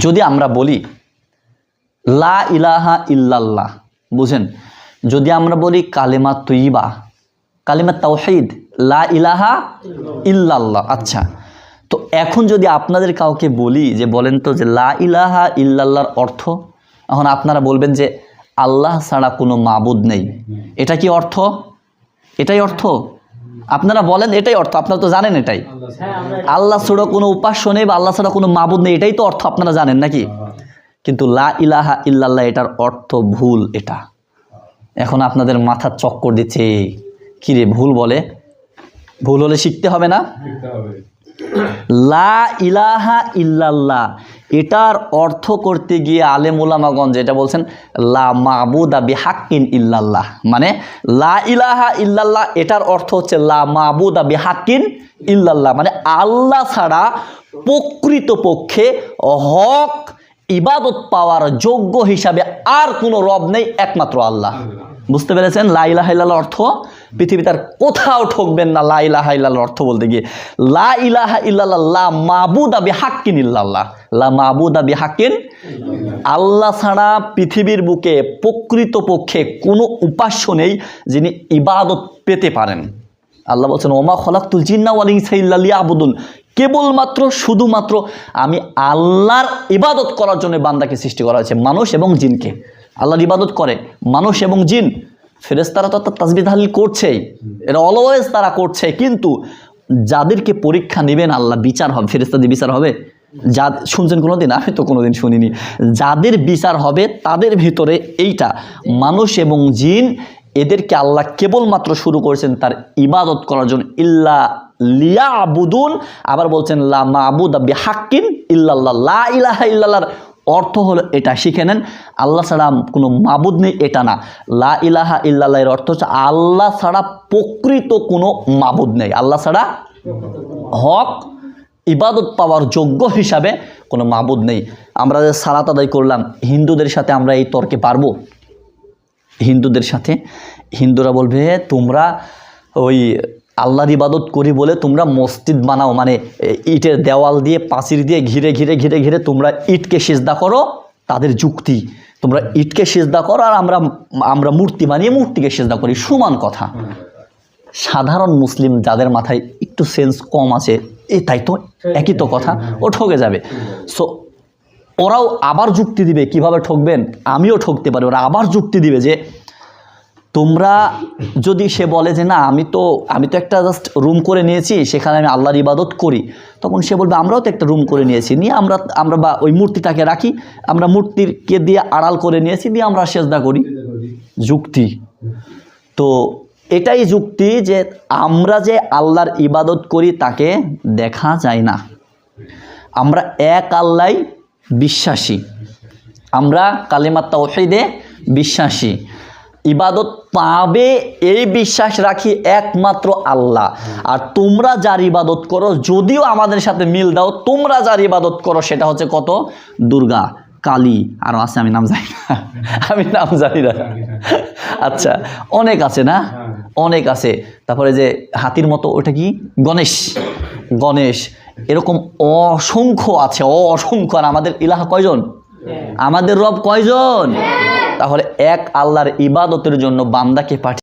যদি আমরা বলি লা ইলাহা ইল্লাল্লাহ, বুঝেন, যদি আমরা বলি কালেমা তৈয়বা, কালেমা তাওহীদ, লা ইলাহা ইল্লাল্লাহ, আচ্ছা, তো এখন যদি আপনাদের কাউকে বলি যে বলেন তো যে লা ইলাহা ইল্লাল্লাহর অর্থ, এখন আপনারা বলবেন যে আল্লাহ ছাড়া কোনো মাবুদ নেই, এটা কি অর্থ? এটাই অর্থ? আপনারা বলেন এটাই অর্থ, আপনারা তো জানেন এটাই, আল্লাহ ছাড়া কোনো উপাস্য নেই বা আল্লাহ ছাড়া কোনো মাবুদ নেই, এটাই তো অর্থ, আপনারা জানেন নাকি? কিন্তু লা ইলাহা ইল্লাল্লাহ এটার অর্থ ভুল। এটা এখন আপনাদের মাথার চক্কর দিচ্ছে, কিরে ভুল বলে, ভুল হলে শিখতে হবে না? লা ইলাহা ইল্লাল্লাহ এটার অর্থ করতে গিয়ে আলেম উলামাগণ যেটা বলছেন লা মাবুদা বিহাক্কিন ইল্লাল্লাহ, মানে লা ইলাহা ইল্লাল্লাহ এটার অর্থ হচ্ছে লা মাবুদা বিহাক্কিন ইল্লাল্লাহ, মানে আল্লাহ ছাড়া প্রকৃতপক্ষে হক ইবাদত পাওয়ার যোগ্য হিসাবে আর কোনো রব নেই, একমাত্র আল্লাহ। বুঝতে পেরেছেন লা ইলাহা ইল্লাল্লাহর অর্থ? পৃথিবীতে আর কোথাও ঠকবেন না লা ইলাহা ইল্লাল্লাহর অর্থ বলতে গিয়ে। লা ইলাহা ইল্লাল্লাহ লা মাবুদা বিহাক্কিন ইল্লাল্লাহ, লা মাবুদা বিহাক্কিন, আল্লাহ ছাড়া পৃথিবীর বুকে প্রকৃতপক্ষে কোনো উপাস্য নেই যিনি ইবাদত পেতে পারেন। আল্লাহ বলছেন ওমা খলাকতুল জিন্না ওয়াল ইনসা ইল্লা লিয়াবুদুন, কেবলমাত্র শুধুমাত্র আমি আল্লাহর ইবাদত করার জন্য বান্দাকে সৃষ্টি করা হয়েছে, মানুষ এবং জিনকে। আল্লাহর ইবাদত করে মানুষ এবং জিন, ফেরেশতারা তো তাসবিহ তাহলিল করছেই, এটা অলওয়েজ তারা করছে, কিন্তু যাদেরকে পরীক্ষা নেবেন আল্লাহ, বিচার হবে, ফেরেশতাদের বিচার হবে, যা শুনছেন কোনোদিন? আমি তো কোনোদিন শুনিনি। যাদের বিচার হবে তাদের ভিতরে এইটা মানুষ এবং জিন, এদেরকে আল্লাহ কেবলমাত্র শুরু করেছেন তার ইবাদত করার জন্য, ইল্লা লিয়াবুদুন। আবার বলছেন লা মাবুদা বিহাক্কিন ইল্লাল্লাহ, লা ইলাহা ইল্লাল্লাহর অর্থ হলো এটা, শিখে নেন, আল্লাহ ছাড়া কোনো মাবুদ নেই এটা না। লা ইলাহা ইল্লাল্লাহ এর অর্থ হচ্ছে আল্লাহ ছাড়া প্রকৃত কোনো মাবুদ নেই, আল্লাহ ছাড়া হক ইবাদত পাওয়ার যোগ্য হিসাবে কোনো মাবুদ নেই। আমরা যে সালাত আদায় করলাম, হিন্দুদের সাথে আমরা এই তর্কে পারবো? হিন্দুদের সাথে হিন্দুরা বলবে তোমরা ওই আল্লাহর ইবাদত করি বলে তোমরা মসজিদ বানাও, মানে ইটের দেওয়াল দিয়ে পাঁচির দিয়ে ঘিরে ঘিরে ঘিরে ঘিরে তোমরা ইটকে সিজদা করো, তাদের যুক্তি তোমরা ইটকে সিজদা করো আর আমরা মূর্তি বানিয়ে মূর্তিকে সিজদা করি, সমান কথা। সাধারণ মুসলিম যাদের মাথায় একটু সেন্স কম আছে, তাই তো একই তো কথা, ও ঠকে যাবে। সো ওরাও আবার যুক্তি দিবে, কিভাবে ঠকবেন, আমিও ঠকতে পারি, ওরা আবার যুক্তি দিবে যে তোমরা যদি, সে বলে যে না আমি তো একটা জাস্ট রুম করে নিয়েছি, সেখানে আমি আল্লাহর ইবাদত করি, তখন সে বলবে আমরাও তো একটা রুম করে নিয়েছি, নিয়ে আমরা বা ওই মূর্তিটাকে রাখি, আমরা মূর্তিকে দিয়ে আড়াল করে নিয়েছি, দিয়ে আমরা সেজদা করি। যুক্তি তো এটাই যুক্তি যে আমরা যে আল্লাহর ইবাদত করি তাকে দেখা যায় না, আমরা এক আল্লাহই বিশ্বাসী, আমরা কালিমা তাওহীদে বিশ্বাসী, ইবাদত পাবে এই বিশ্বাস রাখি একমাত্র আল্লাহ। আর তোমরা যার ইবাদত করো, যদিও আমাদের সাথে মিল দাও, তোমরা যার ইবাদত করো সেটা হচ্ছে কত, দুর্গা, কালী, আরও আছে আমি নাম জানি না, আমি নাম জানি না, আচ্ছা অনেক আছে না, অনেক আছে। তারপরে যে হাতির মতো ওটা কি, গণেশ, এরকম অসংখ্য আছে, অসংখ্য। আর আমাদের ইলাহা কয়জন, আমাদের রব কয়জন? তাহলে এক আল্লাহর ইবাদতের জন্য বান্দাকে পাঠিয়ে